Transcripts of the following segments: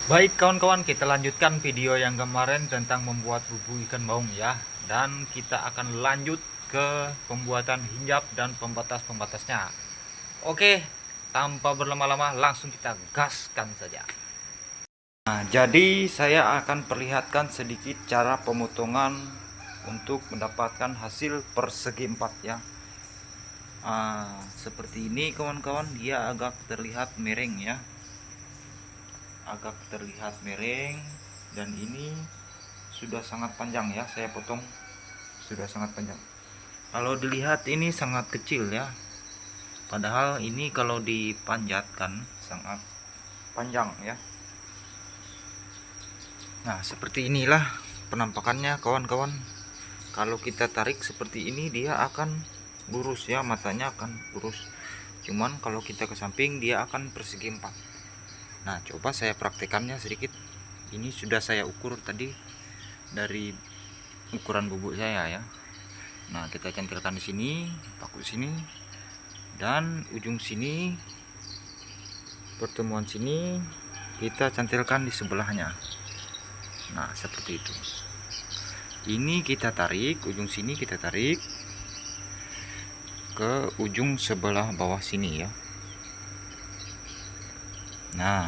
Baik kawan-kawan, kita lanjutkan video yang kemarin tentang membuat bubur ikan baung ya. Dan kita akan lanjut ke pembuatan hinjap dan pembatas-pembatasnya. Oke, tanpa berlama-lama langsung kita gaskan saja. Nah, jadi saya akan perlihatkan sedikit cara pemotongan untuk mendapatkan hasil persegi 4 ya. Seperti ini kawan-kawan, dia agak terlihat miring ya. Agak terlihat miring, dan ini sudah sangat panjang ya, saya potong sudah sangat panjang. Kalau dilihat ini sangat kecil ya, padahal ini kalau dipanjatkan sangat panjang ya. Nah, seperti inilah penampakannya kawan-kawan. Kalau kita tarik seperti ini dia akan lurus ya, matanya akan lurus. Cuman kalau kita ke samping dia akan persegi 4. Nah, coba saya praktekannya sedikit. Ini sudah saya ukur tadi dari ukuran bubuk saya ya. Nah, kita centilkan di sini, paku di sini, dan ujung sini, pertemuan sini kita cantilkan di sebelahnya. Nah, seperti itu. Ini kita tarik, ujung sini kita tarik ke ujung sebelah bawah sini ya. Nah,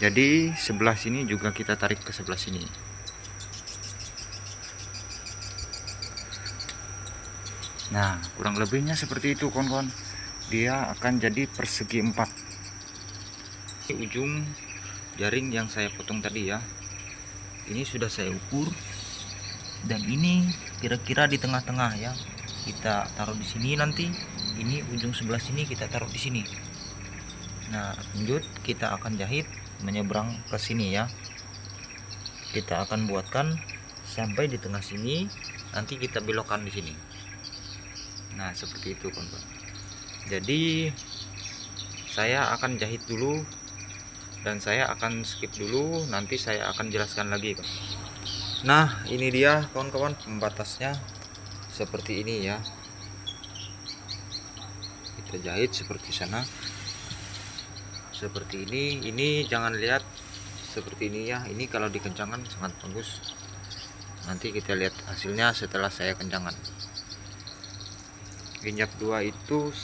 jadi sebelah sini juga kita tarik ke sebelah sini. Nah, kurang lebihnya seperti itu kawan-kawan. Dia akan jadi persegi 4. Ujung jaring yang saya potong tadi ya, ini sudah saya ukur, dan ini kira-kira di tengah-tengah ya. Kita taruh di sini nanti. Ini ujung sebelah sini kita taruh di sini. Nah, lanjut kita akan jahit menyeberang ke sini ya. Kita akan buatkan sampai di tengah sini, nanti kita belokkan di sini. Nah, seperti itu kawan-kawan. Jadi saya akan jahit dulu, dan saya akan skip dulu, nanti saya akan jelaskan lagi. Nah, ini dia kawan-kawan pembatasnya seperti ini ya. Kita jahit seperti sana, seperti ini jangan lihat seperti ini ya. Ini kalau dikencangkan sangat bagus. Nanti kita lihat hasilnya setelah saya kencangkan. Hinjap 2 itu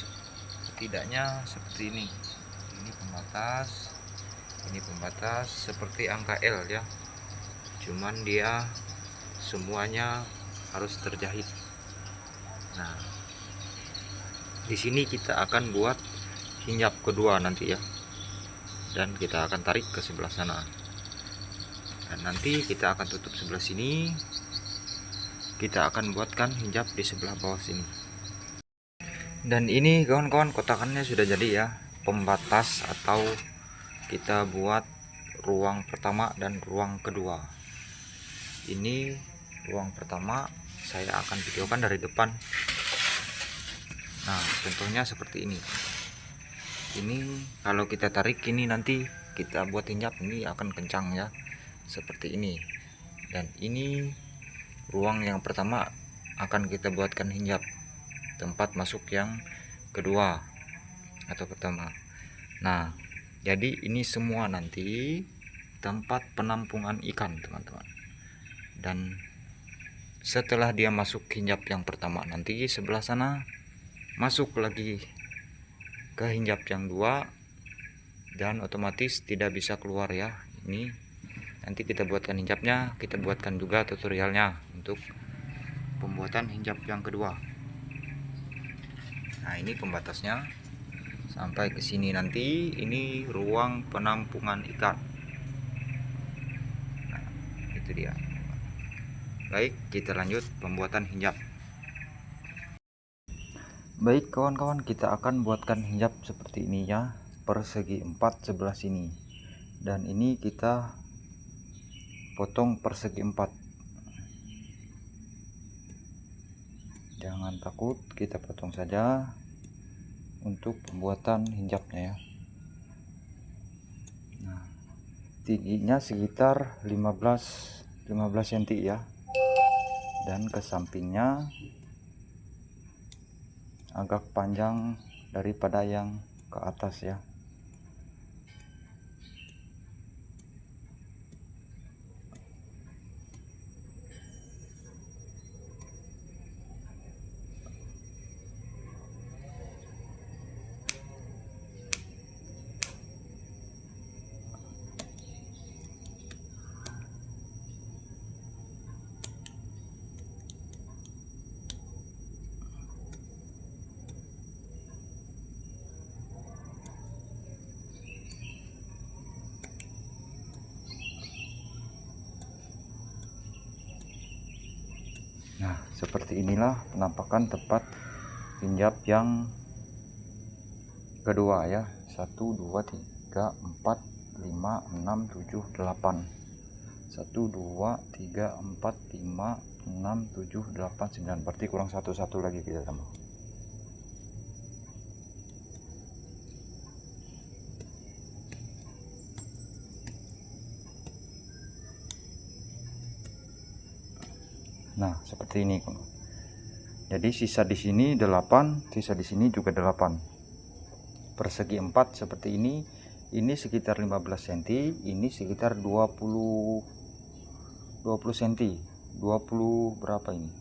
setidaknya seperti ini. Ini pembatas seperti angka L ya. Cuman dia semuanya harus terjahit. Nah, di sini kita akan buat hinjap kedua nanti ya. Dan kita akan tarik ke sebelah sana. Dan nanti kita akan tutup sebelah sini. Kita akan buatkan hinjap di sebelah bawah sini. Dan ini kawan-kawan kotakannya sudah jadi ya. Pembatas atau kita buat ruang pertama dan ruang kedua. Ini ruang pertama, saya akan videokan dari depan. Nah, contohnya seperti ini. Ini kalau kita tarik ini nanti kita buat hinjap, ini akan kencang ya, seperti ini. Dan ini ruang yang pertama akan kita buatkan hinjap, tempat masuk yang kedua atau pertama. Nah, jadi ini semua nanti tempat penampungan ikan teman-teman. Dan setelah dia masuk hinjap yang pertama, nanti sebelah sana masuk lagi ke hinjap yang 2, dan otomatis tidak bisa keluar ya. Ini nanti kita buatkan hinjapnya, kita buatkan juga tutorialnya untuk pembuatan hinjap yang kedua. Nah, ini pembatasnya sampai ke sini. Nanti ini ruang penampungan ikan. Nah, itu dia. Baik, kita lanjut pembuatan hinjap. Baik kawan-kawan, kita akan buatkan hinjap seperti ini ya, persegi 4 sebelah sini. Dan ini kita potong persegi 4. Jangan takut, kita potong saja untuk pembuatan hinjapnya ya. Nah, tingginya sekitar 15 cm ya. Dan ke sampingnya agak panjang daripada yang ke atas ya. Nah, seperti inilah penampakan tempat hinjap yang kedua ya. 1 2 3 4 5 6 7 8. 1 2 3 4 5 6 7 8 9. Berarti kurang satu lagi kita tambah. Nah, seperti ini. Jadi sisa di sini 8, sisa di sini juga 8. Persegi 4 seperti ini. Ini sekitar 15 cm, ini sekitar 20 cm. 20 berapa ini?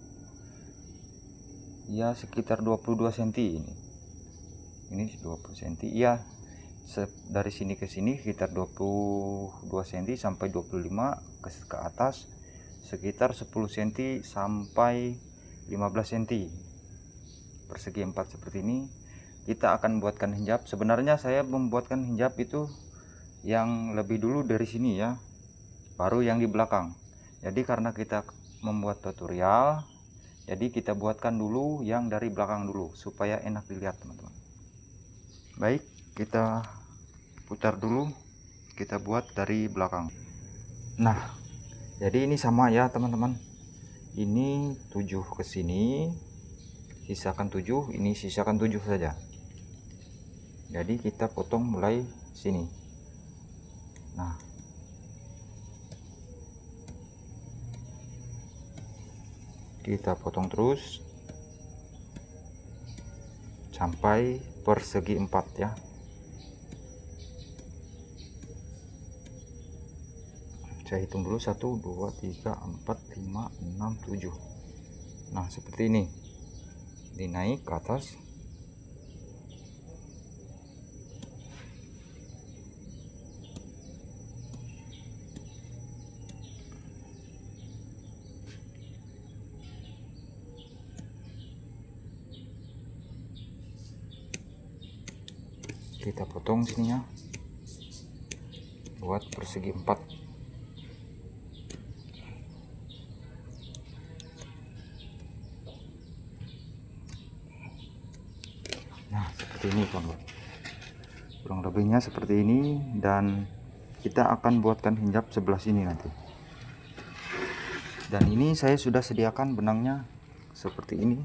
Ya, sekitar 22 cm ini. Ini 20 cm. Ya, dari sini ke sini sekitar 22 cm sampai 25 ke atas sekitar 10 cm sampai 15 cm. Persegi 4 seperti ini. Kita akan buatkan hinjap. Sebenarnya saya membuatkan hinjap itu yang lebih dulu dari sini ya, baru yang di belakang. Jadi karena kita membuat tutorial, jadi kita buatkan dulu yang dari belakang dulu supaya enak dilihat teman-teman. Baik, kita putar dulu, kita buat dari belakang. Nah, jadi ini sama ya teman-teman. Ini 7 ke sini, sisakan 7, ini sisakan 7 saja. Jadi kita potong mulai sini. Nah, kita potong terus sampai persegi 4 ya. Saya hitung dulu 1 2 3 4 5 6 7. Nah, seperti ini. Dinaik ke atas. Kita potong sininya buat persegi 4. Nah, seperti ini kawan. Kurang lebihnya seperti ini, dan kita akan buatkan hinjap sebelah sini nanti. Dan ini saya sudah sediakan benangnya seperti ini.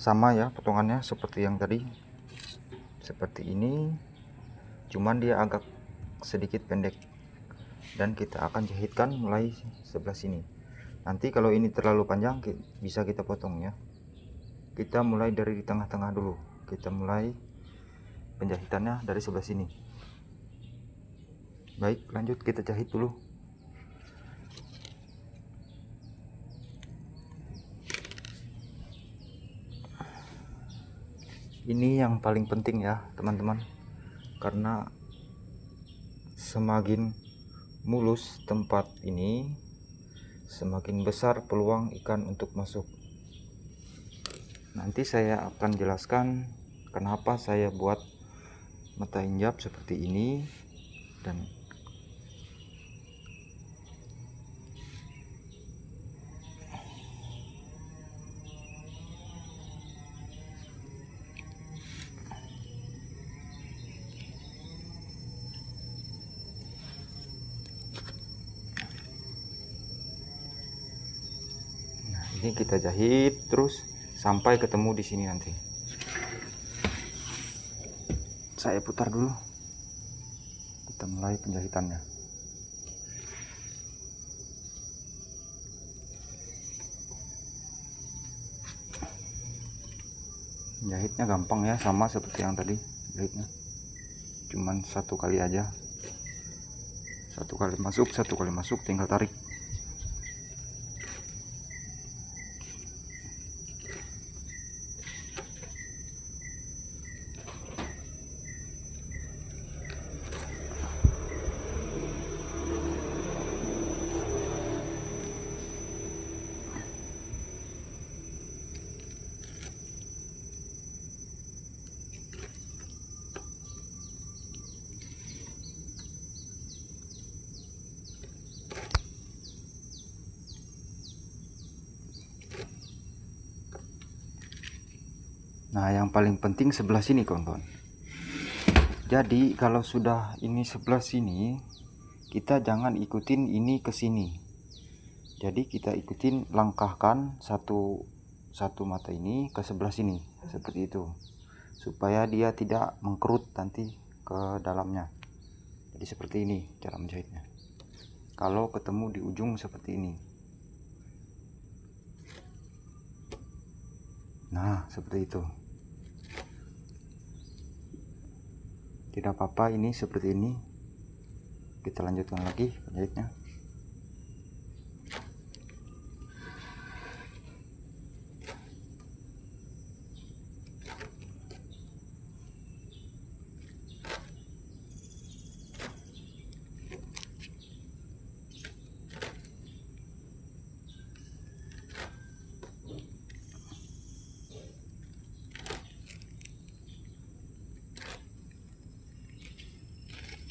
Sama ya potongannya seperti yang tadi. Seperti ini. Cuman dia agak sedikit pendek. Dan kita akan jahitkan mulai sebelah sini. Nanti kalau ini terlalu panjang bisa kita potong ya. Kita mulai dari di tengah-tengah dulu. Kita mulai penjahitannya dari sebelah sini. Baik, lanjut kita jahit dulu. Ini yang paling penting ya teman-teman, karena semakin mulus tempat ini, semakin besar peluang ikan untuk masuk. Nanti saya akan jelaskan kenapa saya buat mata hinjap seperti ini. Dan nah, ini kita jahit terus sampai ketemu di sini nanti. Saya putar dulu. Kita mulai penjahitannya. Jahitnya gampang ya, sama seperti yang tadi jahitnya, cuman satu kali aja, satu kali masuk tinggal tarik. Nah, yang paling penting sebelah sini, kawan-kawan. Jadi kalau sudah ini sebelah sini, kita jangan ikutin ini ke sini. Jadi kita ikutin, langkahkan satu mata ini ke sebelah sini seperti itu, supaya dia tidak mengkerut nanti ke dalamnya. Jadi seperti ini cara menjahitnya. Kalau ketemu di ujung seperti ini. Nah, seperti itu. Tidak apa-apa ini seperti ini. Kita lanjutkan lagi penjahitnya.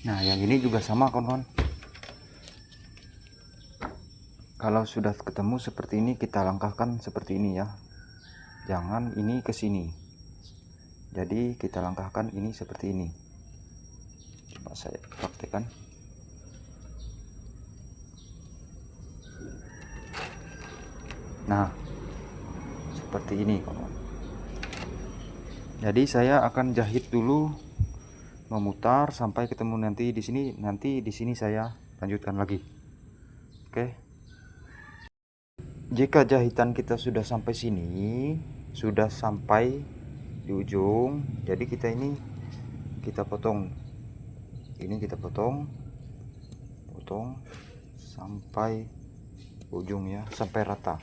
Nah, yang ini juga sama, kawan-kawan. Kalau sudah ketemu seperti ini, kita langkahkan seperti ini ya. Jangan ini ke sini. Jadi kita langkahkan ini seperti ini. Coba saya praktekkan. Nah, seperti ini, kawan-kawan. Jadi saya akan jahit dulu, memutar sampai ketemu nanti di sini. Nanti di sini saya lanjutkan lagi. Oke. Jika jahitan kita sudah sampai sini, sudah sampai di ujung, jadi kita potong. Ini kita potong sampai ujung ya, sampai rata.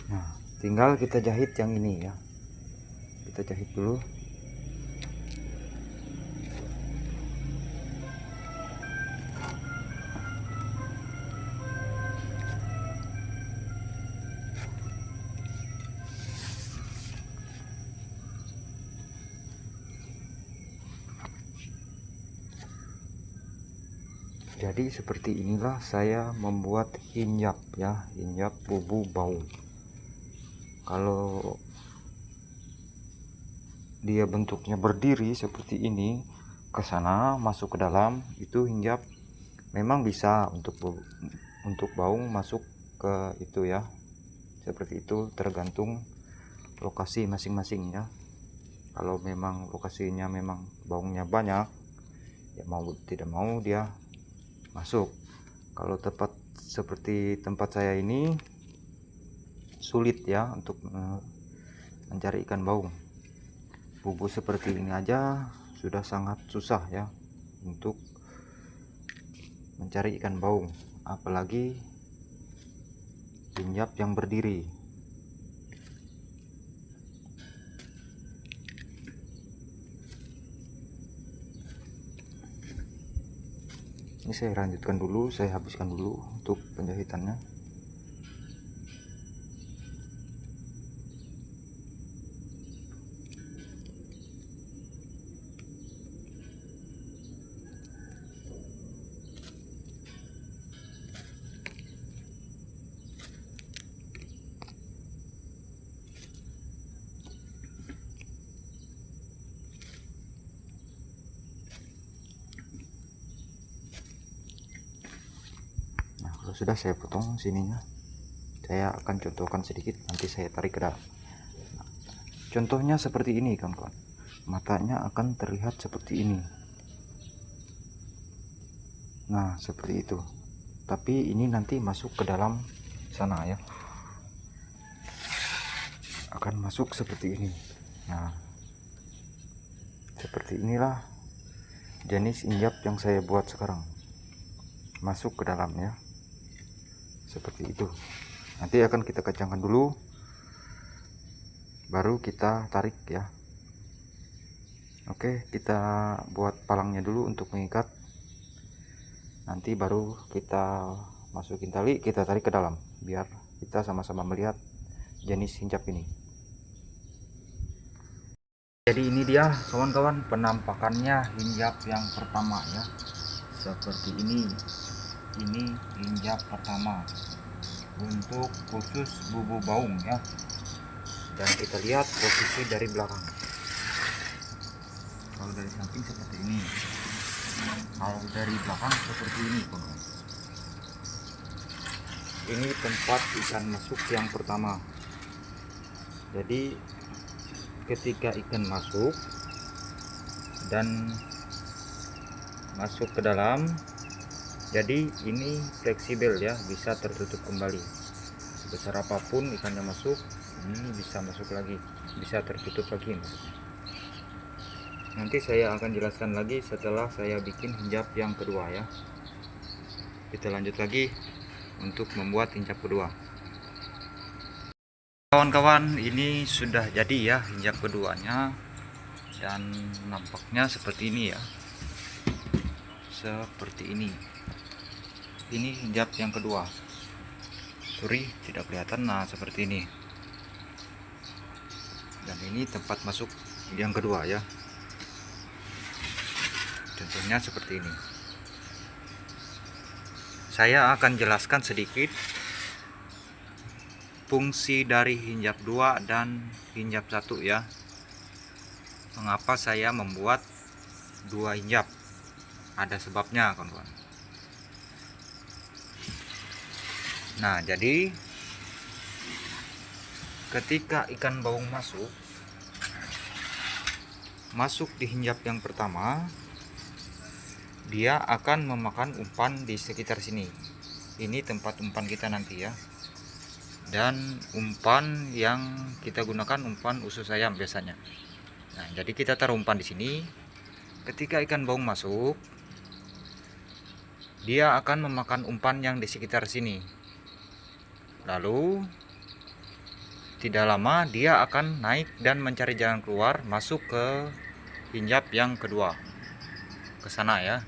Nah, tinggal kita jahit yang ini ya. Kita jahit dulu. Jadi seperti inilah saya membuat hinjap ya, hinjap bubu baung. Kalau dia bentuknya berdiri seperti ini, ke sana masuk ke dalam, itu hinjap memang bisa untuk baung masuk ke itu ya. Seperti itu, tergantung lokasi masing-masing ya. Kalau memang lokasinya memang baungnya banyak, ya mau tidak mau dia masuk. Kalau tepat seperti tempat saya ini sulit ya untuk mencari ikan baung. Bubu seperti ini aja sudah sangat susah ya untuk mencari ikan baung, apalagi hinjap yang berdiri. Ini saya lanjutkan dulu, saya habiskan dulu untuk penjahitannya. sudah saya potong sininya. Saya akan contohkan sedikit, nanti saya tarik ke dalam. Contohnya seperti ini kawan-kawan, matanya akan terlihat seperti ini. Nah seperti itu, tapi ini nanti masuk ke dalam sana ya, akan masuk seperti ini. Nah seperti inilah jenis injap yang saya buat sekarang, masuk ke dalam ya, seperti itu. Nanti akan kita kencangkan dulu, baru kita tarik ya. Oke, kita buat palangnya dulu untuk mengikat, nanti baru kita masukin tali, kita tarik ke dalam, biar kita sama-sama melihat jenis hinjap ini. Jadi ini dia kawan-kawan penampakannya hinjap yang pertama ya, seperti ini hinjap pertama untuk khusus bubu baung ya. Dan kita lihat posisi dari belakang. Kalau dari samping seperti ini, kalau dari belakang seperti ini kawan. Ini tempat ikan masuk yang pertama. Jadi ketika ikan masuk dan masuk ke dalam, jadi ini fleksibel ya, bisa tertutup kembali. Sebesar apapun ikannya masuk, ini bisa masuk lagi, bisa tertutup lagi maksudnya. Nanti saya akan jelaskan lagi setelah saya bikin hinjap yang kedua ya. Kita lanjut lagi untuk membuat hinjap kedua. Kawan-kawan, ini sudah jadi ya hinjap keduanya, dan nampaknya seperti ini ya, seperti ini. Ini hinjap yang kedua. Sorry tidak kelihatan. Nah seperti ini, dan ini tempat masuk yang kedua ya, contohnya seperti ini. Saya akan jelaskan sedikit fungsi dari hinjap 2 dan hinjap 1 ya. Mengapa saya membuat 2 hinjap? Ada sebabnya kawan-kawan. Nah jadi ketika ikan baung masuk di hinjap yang pertama, dia akan memakan umpan di sekitar sini. Ini tempat umpan kita nanti ya. Dan umpan yang kita gunakan umpan usus ayam biasanya. Nah, jadi kita taruh umpan di sini. Ketika ikan baung masuk, dia akan memakan umpan yang di sekitar sini. Lalu tidak lama dia akan naik dan mencari jalan keluar, masuk ke hinjap yang kedua, ke sana ya.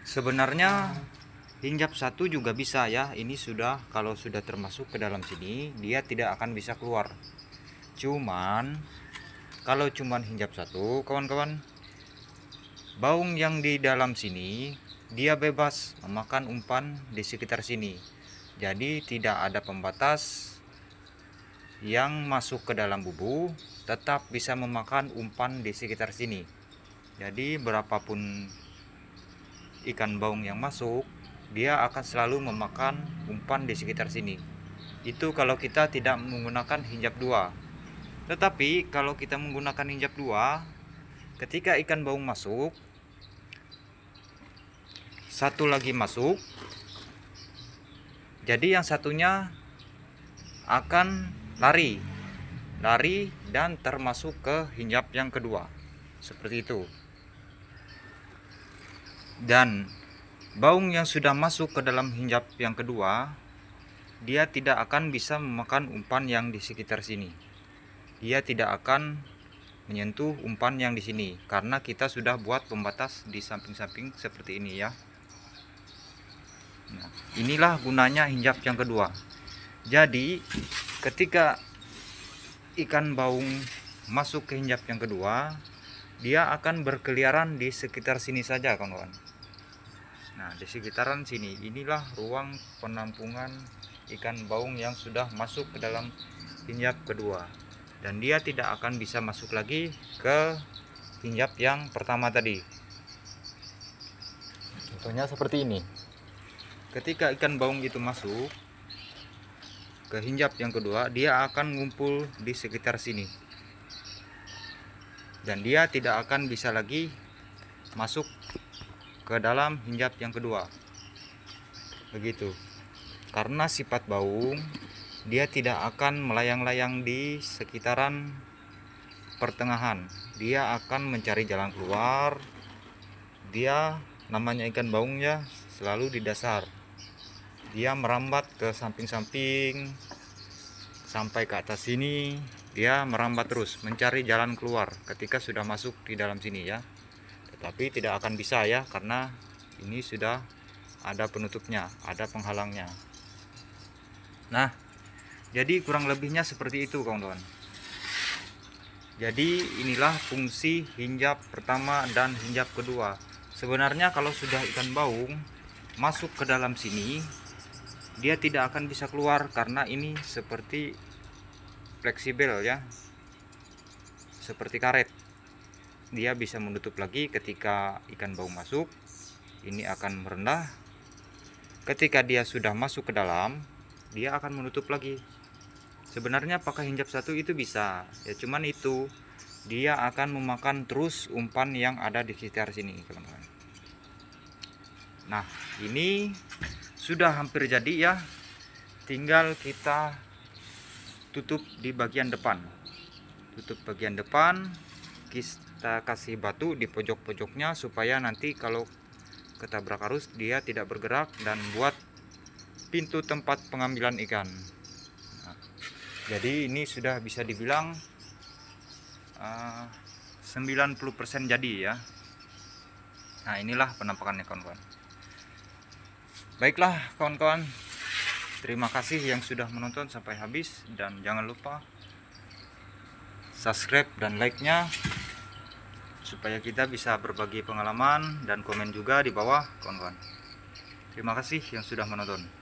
Sebenarnya hinjap 1 juga bisa ya. Ini sudah, kalau sudah termasuk ke dalam sini, dia tidak akan bisa keluar. Cuman kalau cuman hinjap 1 kawan-kawan, baung yang di dalam sini dia bebas memakan umpan di sekitar sini. Jadi tidak ada pembatas yang masuk ke dalam bubu, tetap bisa memakan umpan di sekitar sini. Jadi berapapun ikan baung yang masuk, dia akan selalu memakan umpan di sekitar sini. Itu kalau kita tidak menggunakan hinjap 2. Tetapi kalau kita menggunakan hinjap 2, ketika ikan baung masuk, satu lagi masuk, jadi yang satunya akan lari dan termasuk ke hinjap yang kedua, seperti itu. Dan baung yang sudah masuk ke dalam hinjap yang kedua, dia tidak akan bisa memakan umpan yang di sekitar sini. Dia tidak akan menyentuh umpan yang di sini karena kita sudah buat pembatas di samping-samping seperti ini ya. Nah, inilah gunanya hinjap yang kedua. Jadi ketika ikan baung masuk ke hinjap yang kedua, dia akan berkeliaran di sekitar sini saja kawan-kawan. Nah di sekitaran sini, inilah ruang penampungan ikan baung yang sudah masuk ke dalam hinjap kedua, dan dia tidak akan bisa masuk lagi ke hinjap yang pertama tadi. Contohnya seperti ini. ketika ikan baung itu masuk ke hinjap yang kedua, dia akan ngumpul di sekitar sini dan dia tidak akan bisa lagi masuk ke dalam hinjap yang kedua, begitu. Karena sifat baung, dia tidak akan melayang-layang di sekitaran pertengahan, dia akan mencari jalan keluar. Dia namanya ikan baung ya, selalu di dasar. Dia merambat ke samping-samping sampai ke atas sini. Dia merambat terus mencari jalan keluar ketika sudah masuk di dalam sini ya. Tetapi tidak akan bisa ya, karena ini sudah ada penutupnya, ada penghalangnya. Nah, jadi kurang lebihnya seperti itu kawan-kawan. Jadi inilah fungsi hinjap pertama dan hinjap kedua. Sebenarnya kalau sudah ikan baung masuk ke dalam sini, dia tidak akan bisa keluar karena ini seperti fleksibel ya, seperti karet. Dia bisa menutup lagi ketika ikan baung masuk, ini akan merendah. Ketika dia sudah masuk ke dalam, dia akan menutup lagi. Sebenarnya pakai hinjap satu itu bisa ya, cuman itu dia akan memakan terus umpan yang ada di sekitar sini teman-teman. Nah, ini sudah hampir jadi ya, tinggal kita tutup di bagian depan. Tutup bagian depan, kita kasih batu di pojok-pojoknya supaya nanti kalau ketabrak arus dia tidak bergerak, dan buat pintu tempat pengambilan ikan. Nah, jadi ini sudah bisa dibilang 90% jadi ya. Nah, inilah penampakannya kawan-kawan. Baiklah kawan-kawan, terima kasih yang sudah menonton sampai habis, dan jangan lupa subscribe dan like-nya supaya kita bisa berbagi pengalaman, dan komen juga di bawah kawan-kawan. Terima kasih yang sudah menonton.